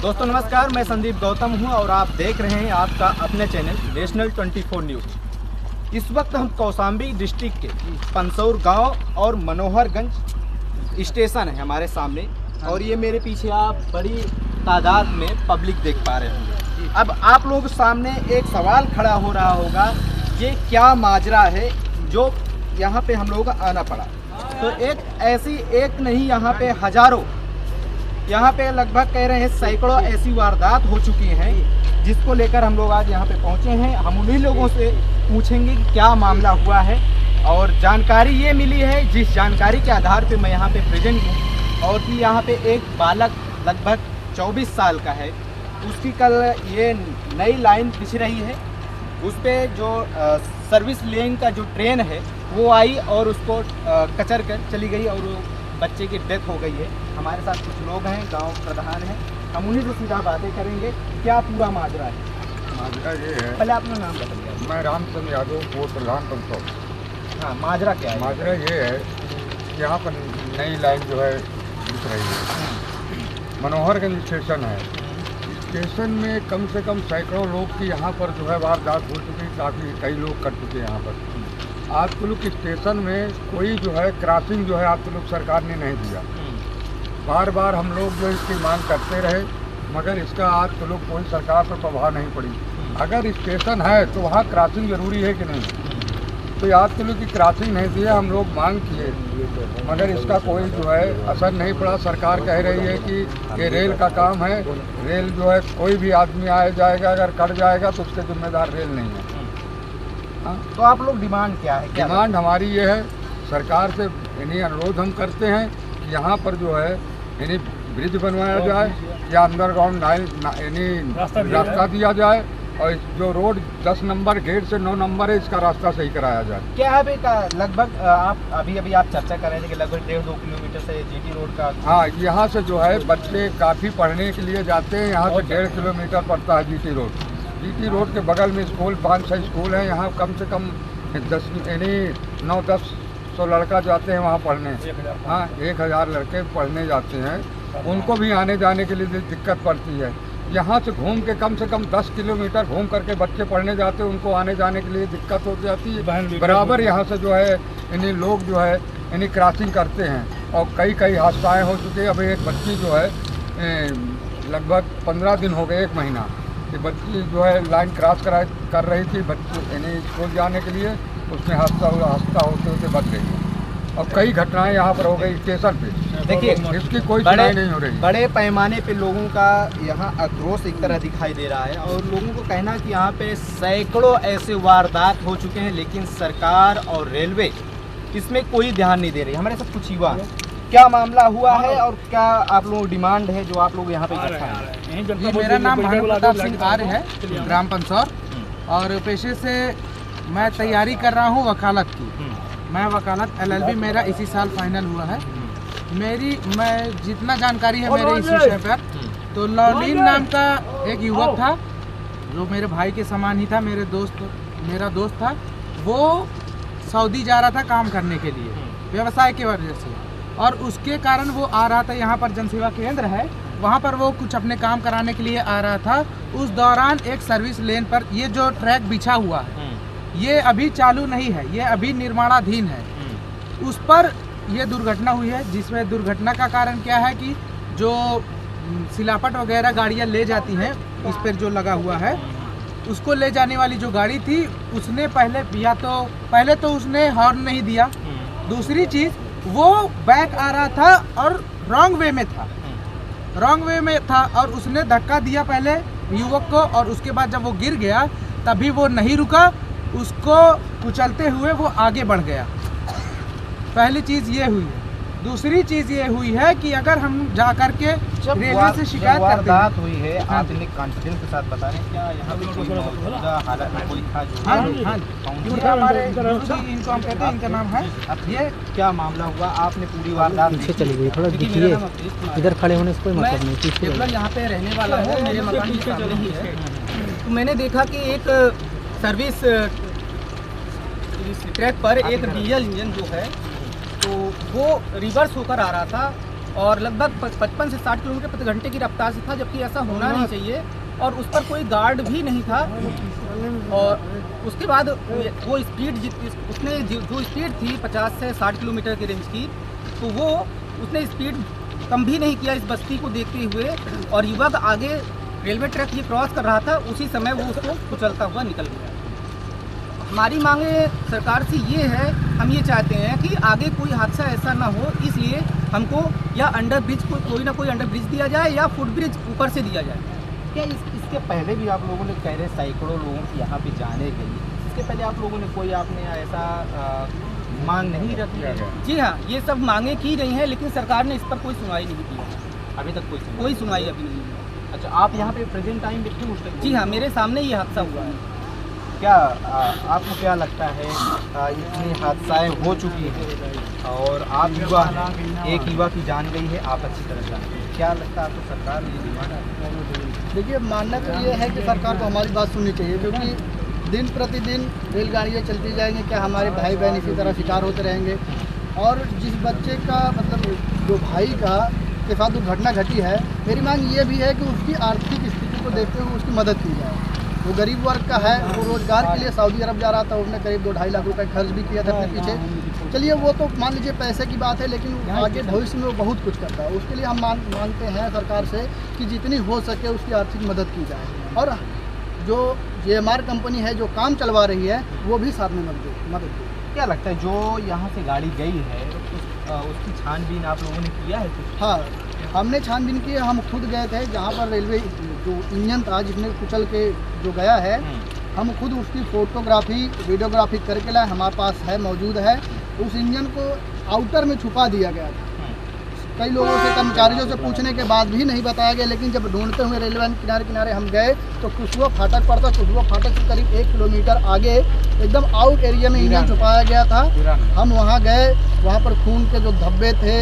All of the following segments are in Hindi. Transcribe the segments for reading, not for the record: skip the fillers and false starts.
दोस्तों नमस्कार, मैं संदीप गौतम हूं और आप देख रहे हैं आपका अपने चैनल नेशनल 24 न्यूज़। इस वक्त हम कौशाम्बी डिस्ट्रिक्ट के पंसौर गांव और मनोहरगंज स्टेशन है हमारे सामने, और ये मेरे पीछे आप बड़ी तादाद में पब्लिक देख पा रहे होंगे। अब आप लोगों के सामने एक सवाल खड़ा हो रहा होगा, ये क्या माजरा है जो यहाँ पे हम लोगों को आना पड़ा। तो एक नहीं, यहाँ पे हजारों, यहाँ पे लगभग कह रहे हैं सैकड़ों ऐसी वारदात हो चुकी हैं, जिसको लेकर हम लोग आज यहाँ पे पहुँचे हैं। हम उन्हीं लोगों से पूछेंगे कि क्या मामला हुआ है, और जानकारी ये मिली है, जिस जानकारी के आधार पे मैं यहाँ पे प्रेजेंट हूँ, और कि यहाँ पे एक बालक लगभग 24 साल का है, उसकी कल ये नई लाइन बिछ रही है, उस पर जो सर्विस लेन का जो ट्रेन है वो आई और उसको कचर कर चली गई, और बच्चे की डेथ हो गई है। हमारे साथ कुछ लोग हैं, गांव प्रधान हैं, हम उन्हीं से सीधा बातें करेंगे क्या पूरा माजरा है। माजरा ये है, पहले अपना नाम बताइए। मैं रामचंद्र यादव, पूर्व प्रधान पंसौर। हाँ, माजरा क्या है? माजरा ये है, यहाँ पर नई लाइन जो है दिख रही है, मनोहरगंज स्टेशन है। स्टेशन में कम से कम सैकड़ों लोग की यहाँ पर जो है वारदात हो चुकी, काफ़ी कई लोग कर चुके हैं यहाँ पर। आज तो लोग स्टेशन में कोई जो है क्रॉसिंग जो है आज तो लोग सरकार ने नहीं दिया। बार बार हम लोग जो इसकी मांग करते रहे, मगर इसका आज तो लोग कोई सरकार पर प्रभाव नहीं पड़ी। अगर स्टेशन है तो वहाँ क्रॉसिंग जरूरी है कि नहीं, तो आज तो लोग की क्रॉसिंग नहीं दिया, हम लोग मांग किए, मगर इसका कोई जो है असर नहीं पड़ा। सरकार कह रही है कि ये रेल का काम है, रेल जो है कोई भी आदमी आया जाएगा, अगर कट जाएगा तो उसके जिम्मेदार रेल नहीं है। तो आप लोग डिमांड क्या है? डिमांड हमारी ये है, सरकार से इन्हीं अनुरोध हम करते हैं कि यहाँ पर जो है इन्हीं ब्रिज बनवाया जाए, या अंडरग्राउंड रास्ता दिया जाए, और जो रोड 10 नंबर गेट से 9 नंबर है, इसका रास्ता सही कराया जाए। क्या है का लगभग आप अभी आप चर्चा कर रहे थे कि लगभग 1.5-2 किलोमीटर से जीटी रोड का। हाँ, यहाँ से जो है बच्चे काफ़ी पढ़ने के लिए जाते हैं, यहाँ से 1.5 किलोमीटर पड़ता है जीटी रोड। जीटी रोड के बगल में स्कूल 5-6 स्कूल हैं, यहाँ कम से कम 9-10 लड़का जाते हैं वहाँ पढ़ने। हाँ, 1000 लड़के पढ़ने जाते हैं, उनको भी आने जाने के लिए दिक्कत पड़ती है। यहाँ से घूम के कम से कम 10 किलोमीटर घूम करके बच्चे पढ़ने जाते हैं, उनको आने जाने के लिए दिक्कत हो जाती है। बराबर यहाँ से जो है इन्हीं लोग जो है इन्हीं क्रॉसिंग करते हैं, और कई हादसाएँ हो चुके हैं। अभी एक बच्ची जो है लगभग 15 दिन हो गए, 1 महीना, ये बच्ची जो है लाइन क्रॉस कर रही थी बच्ची यानी स्कूल जाने के लिए, उसमें हादसा होते होते बच गई। और कई घटनाएं यहाँ पर हो गई स्टेशन पे। देखिए, इसकी कोई सुनवाई नहीं हो रही। बड़े पैमाने पे लोगों का यहाँ आक्रोश एक तरह दिखाई दे रहा है, और लोगों को कहना कि यहाँ पे सैकड़ों ऐसे वारदात हो चुके हैं, लेकिन सरकार और रेलवे इसमें कोई ध्यान नहीं दे रही। हमारे साथ कुछ युवा, क्या मामला हुआ है और क्या आप लोगों की डिमांड है जो आप लोग यहाँ पे इकट्ठा हैं? मेरा नाम भानु प्रताप सिंह आर्य है, ग्राम पंसौर, और पेशे से मैं तैयारी कर रहा हूँ वकालत की। मैं वकालत LLB मेरा इसी साल फाइनल हुआ है। मैं जितना जानकारी है मेरे इस विषय पर, तो लॉलिन नाम का एक युवक था जो मेरे भाई के समान ही था, मेरा दोस्त था। वो सऊदी जा रहा था काम करने के लिए, व्यवसाय की वजह से, और उसके कारण वो आ रहा था, यहाँ पर जनसेवा केंद्र है, वहाँ पर वो कुछ अपने काम कराने के लिए आ रहा था। उस दौरान एक सर्विस लेन पर ये जो ट्रैक बिछा हुआ है, ये अभी चालू नहीं है, ये अभी निर्माणाधीन है, उस पर ये दुर्घटना हुई है। जिसमें दुर्घटना का कारण क्या है कि जो सिलापट वगैरह गाड़ियाँ ले जाती हैं, इस पर जो लगा हुआ है, उसको ले जाने वाली जो गाड़ी थी, उसने पहले तो उसने हॉर्न नहीं दिया। दूसरी चीज़, वो बैक आ रहा था और रॉन्ग वे में था, और उसने धक्का दिया पहले युवक को, और उसके बाद जब वो गिर गया तभी वो नहीं रुका, उसको कुचलते हुए वो आगे बढ़ गया। पहली चीज़ ये हुई है। दूसरी चीज़ ये हुई है कि अगर हम जा कर के रेलवे से शिकायत करते हैं, हुई है, आप इन्हें कॉन्फिडेंस के साथ बता रहे हैं, क्या यहाँ पे कोई मौजूदा हालत में कोई था जो? हाँ, हमारे इनको हम कहते हैं, इनका नाम है। अब ये क्या मामला हुआ? आपने पूरी वारदात पीछे चली गई, थोड़ा दिखिए, इधर खड़े होने से कोई मतलब नहीं। केवल यहाँ पे रहने वाला हूँ, मेरे मकान के सामने ही है। तो मैंने देखा कि एक सर्विस ट्रैक पर एक डीजल इंजन जो है, तो वो रिवर्स होकर आ रहा था, और लगभग 55 से 60 किलोमीटर प्रति घंटे की रफ्तार से था, जबकि ऐसा होना नहीं चाहिए और उस पर कोई गार्ड भी नहीं था। और उसके बाद वो स्पीड उसने जो स्पीड थी 50 से 60 किलोमीटर की रेंज की, तो वो उसने स्पीड कम भी नहीं किया इस बस्ती को देखते हुए, और युवक आगे रेलवे ट्रैक ये क्रॉस कर रहा था, उसी समय वो उसको कुचलता हुआ निकल गया। हमारी मांगे सरकार से ये है, हम ये चाहते हैं कि आगे कोई हादसा ऐसा ना हो, इसलिए हमको या अंडर ब्रिज कोई ना कोई अंडर ब्रिज दिया जाए या फुट ब्रिज ऊपर से दिया जाए। क्या इसके पहले भी आप लोगों ने कह रहे सैकड़ों लोगों की यहाँ पे जाने के लिए, इसके पहले आप लोगों ने कोई आपने ऐसा मांग नहीं रखी है? जी हाँ, ये सब मांगे की गई हैं, लेकिन सरकार ने इस पर कोई सुनवाई नहीं की है। अभी तक कोई सुनवाई अभी नहीं हुई। अच्छा, आप यहाँ पे प्रेजेंट टाइम पे क्यों उस टाइम? जी हाँ, मेरे सामने ये हादसा हुआ है। क्या आपको क्या लगता है इतनी हादसाएं हो चुकी हैं और आप युवा हैं, एक युवा की जान गई है, आप अच्छी तरह जानते हैं, क्या लगता है आपको सरकार ने ये डिमांड? देखिए, मानना तो ये है कि सरकार को हमारी बात सुननी चाहिए, क्योंकि दिन प्रतिदिन रेलगाड़ियाँ चलती जाएंगी, क्या हमारे भाई बहन इसी तरह शिकार होते रहेंगे। और जिस बच्चे का मतलब जो भाई का के साथ दुर्घटना घटी है, मेरी मांग ये भी है कि उसकी आर्थिक स्थिति को देखते हुए उसकी मदद की जाए। वो गरीब वर्ग का है, वो रोज़गार के लिए सऊदी अरब जा रहा था, उसने करीब 2-2.5 लाख रुपए खर्च भी किया था अपने पीछे। चलिए, वो तो मान लीजिए पैसे की बात है, लेकिन आगे भविष्य में वो बहुत कुछ करता है। उसके लिए हम मांगते हैं सरकार से कि जितनी हो सके उसकी आर्थिक मदद की जाए, और जो JMR कंपनी है जो काम चलवा रही है वो भी साथ में मदद दे। क्या लगता है जो यहाँ से गाड़ी गई है उसकी छानबीन आप लोगों ने किया है कुछ? हाँ, हमने छानबीन की है। हम खुद गए थे जहाँ पर रेलवे जो इंजन था जिसने कुचल के जो गया है, हम खुद उसकी फोटोग्राफी वीडियोग्राफी करके लाए, हमारे पास है, मौजूद है। उस इंजन को आउटर में छुपा दिया गया था। कई लोगों से, कर्मचारियों से पूछने के बाद भी नहीं बताया गया, लेकिन जब ढूंढते हुए रेलवे किनारे किनारे हम गए तो कुशवा फाटक पड़ता, कुशवा फाटक से करीब 1 किलोमीटर आगे एकदम आउट एरिया में इंजन छुपाया गया था। हम वहाँ गए, वहाँ पर खून के जो धब्बे थे,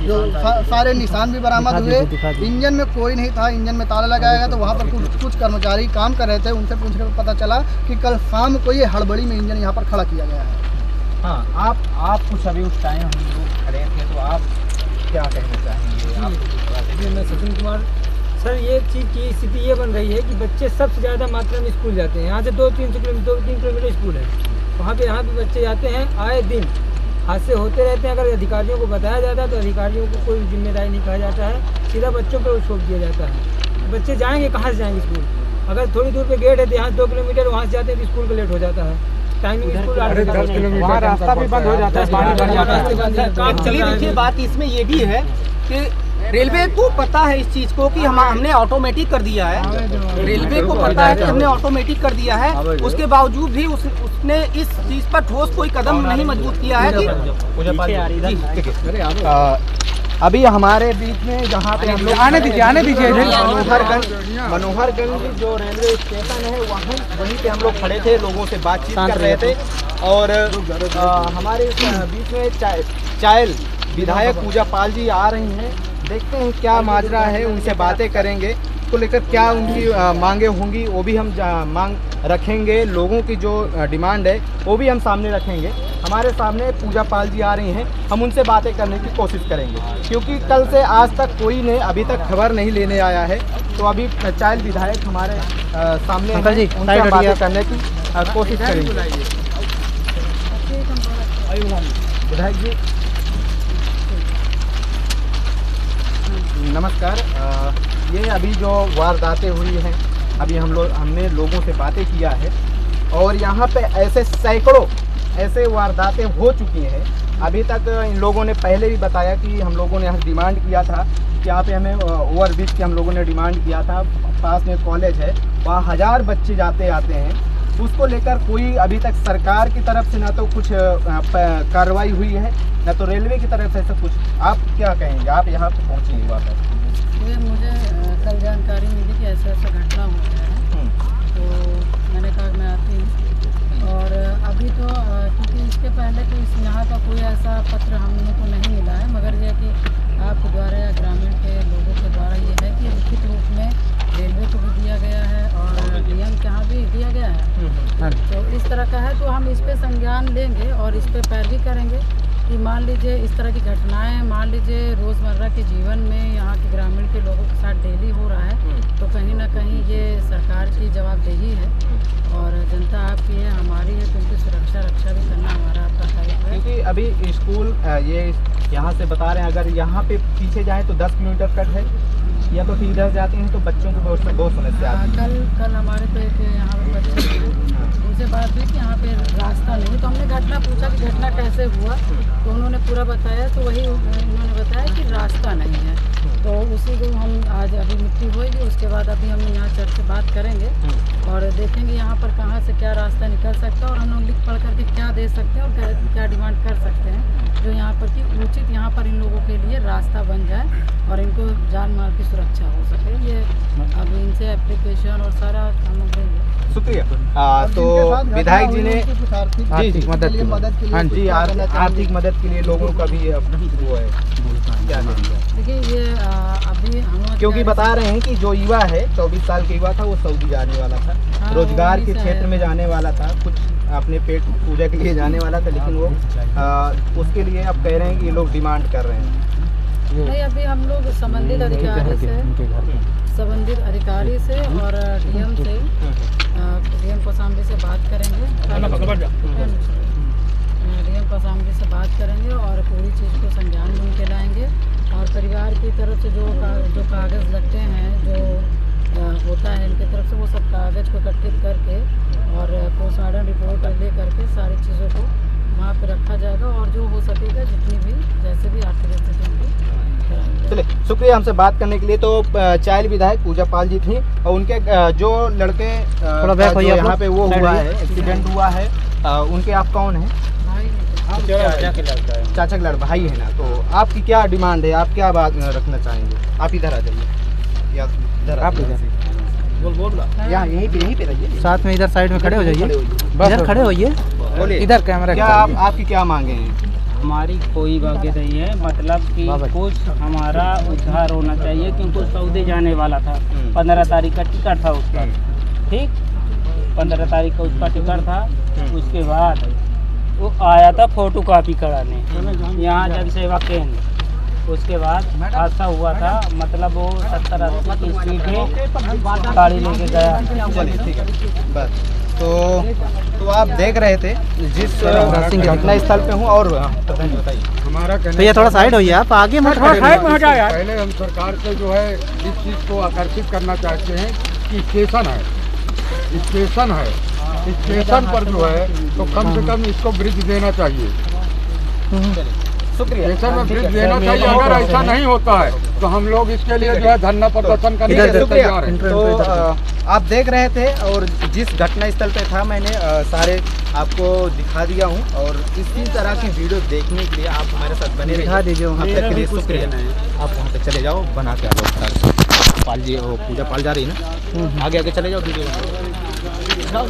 जो सारे निशान भी बरामद हुए। इंजन में कोई नहीं था, इंजन में ताला लगाया गया। तो वहाँ पर कुछ कर्मचारी काम कर रहे थे, उनसे पूछने पर पता चला कि कल शाम को ये हड़बड़ी में इंजन यहाँ पर खड़ा किया गया है। हाँ, आप कुछ अभी उस टाइम हम लोग खड़े थे, तो आप क्या कहना चाहेंगे? मैं सचिन कुमार। सर, ये चीज़ की स्थिति ये बन रही है कि बच्चे सबसे ज़्यादा मात्रा में स्कूल जाते हैं। यहाँ से 2-3 किलोमीटर स्कूल है, वहाँ पे यहाँ भी बच्चे जाते हैं। आए दिन हादसे होते रहते हैं। अगर अधिकारियों को बताया जाता है तो अधिकारियों को कोई जिम्मेदारी नहीं कहा जाता है, सीधा बच्चों पर छोड़ दिया जाता है। बच्चे जाएंगे कहाँ से जाएंगे स्कूल? अगर थोड़ी दूर पे गेट है तो यहाँ 2 किलोमीटर वहाँ से जाते हैं तो स्कूल का लेट हो जाता है। टाइमिंग स्कूल 10 किलोमीटर रास्ता भी बंद हो जाता है, पानी भर जाता है। चलिए देखिए, बात इसमें ये भी है कि रेलवे को पता है इस चीज़ को कि हमने ऑटोमेटिक कर दिया है। रेलवे को पता है कि हमने ऑटोमेटिक कर दिया है, उसके बावजूद भी उसने इस चीज़ पर ठोस कोई कदम नहीं मजबूत किया है कि अभी हमारे बीच में जहाँ पे हम लोग आने दीजिए मनोहरगंज जो रेलवे स्टेशन है वहीं पे हम लोग खड़े थे, लोगों से बातचीत कर रहे थे। और हमारे बीच में चायल विधायक पूजा पाल जी आ रही हैं। देखते हैं क्या माजरा है, उनसे बातें करेंगे को लेकर क्या उनकी मांगे होंगी, वो भी हम मांग रखेंगे। लोगों की जो डिमांड है वो भी हम सामने रखेंगे। हमारे सामने पूजा पाल जी आ रही हैं, हम उनसे बातें करने की कोशिश करेंगे, क्योंकि कल से आज तक कोई ने अभी तक खबर नहीं लेने आया है। तो अभी चायल विधायक हमारे सामने हैं, उनसे बातें करने की कोशिश करेंगे। विधायक जी नमस्कार। ये अभी जो वारदातें हुई हैं, अभी हमने लोगों से बातें किया है और यहाँ पे ऐसे सैकड़ों ऐसे वारदातें हो चुकी हैं। अभी तक इन लोगों ने पहले भी बताया कि हम लोगों ने यहाँ डिमांड किया था कि यहाँ पे हमें ओवरब्रिज की हम लोगों ने डिमांड किया था। पास में कॉलेज है, वहाँ 1000 बच्चे जाते आते हैं। उसको लेकर कोई अभी तक सरकार की तरफ से ना तो कुछ कार्रवाई हुई है, ना तो रेलवे की तरफ से ऐसा कुछ। आप क्या कहेंगे? आप यहाँ पे पहुँचे हुआ है। ये मुझे कल जानकारी मिली कि ऐसा घटना हो गया है, तो मैंने कहा मैं आती हूँ। और अभी तो क्योंकि इसके पहले तो यहाँ का कोई ऐसा पत्र हम लोगों को नहीं मिला है, मगर ये कि आपके द्वारा या ग्रामीण के लोगों के द्वारा ये है कि लिखित रूप में रेलवे को भी दिया गया है और DM के यहाँ भी दिया गया है। तो इस तरह का है, तो हम इस पे संज्ञान लेंगे और इस पे पैरवी करेंगे कि मान लीजिए इस तरह की घटनाएं मान लीजिए रोज़मर्रा के जीवन में यहाँ के ग्रामीण के लोगों के साथ डेली हो रहा है, तो कहीं ना कहीं ये सरकार की जवाबदेही है और जनता आपकी है, हमारी है, तो उनकी रक्षा भी करना हमारा आपका दायित्व है। क्योंकि अभी स्कूल ये यहाँ से बता रहे हैं, अगर यहाँ पे पीछे जाएँ तो 10 किलोमीटर कट है, या तो फिर इधर जाते हैं तो बच्चों को बहुत समस्या आती है। कल हमारे पे एक यहाँ पे बच्चे थे, उनसे बात हुई कि यहाँ पे रास्ता नहीं, तो हमने घटना पूछा कि घटना कैसे हुआ, तो उन्होंने पूरा बताया, तो वही उन्होंने बताया कि रास्ता नहीं है। तो उसी को हम आज अभी मिट्टी होएगी, उसके बाद अभी हम यहाँ चर्च से बात करेंगे और देखेंगे यहाँ पर कहाँ से क्या रास्ता निकल सकता है और हम लोग लिख पढ़ करके क्या दे सकते हैं और क्या डिमांड कर सकते हैं जो यहाँ पर कि उचित यहाँ पर इन लोगों के लिए रास्ता बन जाए और इनको जान माल की सुरक्षा हो सके। ये अभी इनसे एप्लीकेशन और सारा हम लोग देंगे। शुक्रिया। तो विधायक जी ने आर्थिक मदद के लिए हाँ जी आर्थिक मदद के लिए लोगों का भी वो है, क्या देखिए ये अभी हम क्योंकि बता रहे हैं कि जो युवा है 24 साल का युवा था, वो सऊदी जाने वाला था, रोजगार के क्षेत्र में जाने वाला था, कुछ अपने पेट पूजा के लिए जाने वाला था, लेकिन वो उसके लिए अब कह रहे हैं कि ये लोग डिमांड कर रहे हैं। नहीं, अभी हम लोग संबंधित अधिकारी से और डीएम कौशाम्बी से बात करेंगे, डीएम कौशाम्बी से बात करेंगे और पूरी चीज़ को संज्ञान में उनके लाएंगे और परिवार की तरफ से जो कागज़ लगते हैं, जो होता है इनकी तरफ से, वो सब कागज़ को इकट्ठित करके और पोस्टमार्टम रिपोर्ट ले करके सारी चीज़ों को वहाँ पे रखा जाएगा और जो हो सकेगा जितनी भी जैसे भी आर्थिक स्थिति उनकी कराएंगे। चलिए, शुक्रिया हमसे बात करने के लिए। तो चायल विधायक पूजा पाल जी थी और उनके जो लड़के जो यहाँ पे वो हुआ है, एक्सीडेंट हुआ है, उनके आप कौन हैं? चाचा का लड़का भाई है ना। तो आपकी क्या डिमांड है, आप क्या बात रखना चाहेंगे? आप इधर आ जाइए, या इधर आप बोल यहाँ यहीं पे रहिए, साथ में इधर साइड में खड़े हो जाइए, इधर खड़े होइए, इधर कैमरा। क्या आपकी क्या मांगे हैं? हमारी कोई बाकी नहीं है, मतलब कि कुछ हमारा उद्धार होना चाहिए, क्योंकि सऊदी जाने वाला था, 15 तारीख का टिकट था उसका, ठीक 15 तारीख का उसका टिकट था। उसके बाद वो आया था फोटो कॉपी कराने यहाँ जन सेवा केंद्र, उसके बाद हादसा हुआ था, मतलब वो 70-80 की स्पीड में गाड़ी लेके गया। चलिए ठीक है बस। तो आप देख रहे थे जिस घटना स्थल पे हूँ और बताइए हमारा कहना, तो ये थोड़ा साइड होइए, आप आगे मत पहले हम सरकार से जो है इस चीज़ को आकर्षित करना चाहते हैं कि स्टेशन पर जो है तो कम से कम इसको ब्रिज देना चाहिए, शुक्रिया। स्टेशन में ब्रिज देना चाहिए। अगर ऐसा नहीं होता है तो हम लोग इसके लिए जो है धरना प्रदर्शन करने के लिए तैयार हैं। तो आप देख रहे थे और जिस घटना स्थल पे था मैंने सारे आपको दिखा दिया हूँ, और इसी तरह की वीडियो देखने के लिए आप हमारे साथ बने दिखा दीजिए वहाँ तक के लिए शुक्रिया। आप वहाँ तक चले जाओ, बना के आ जाओ। पाल जी वो पूजा पाल जा रही है ना, आगे चले जाओ वीडियो। जाओ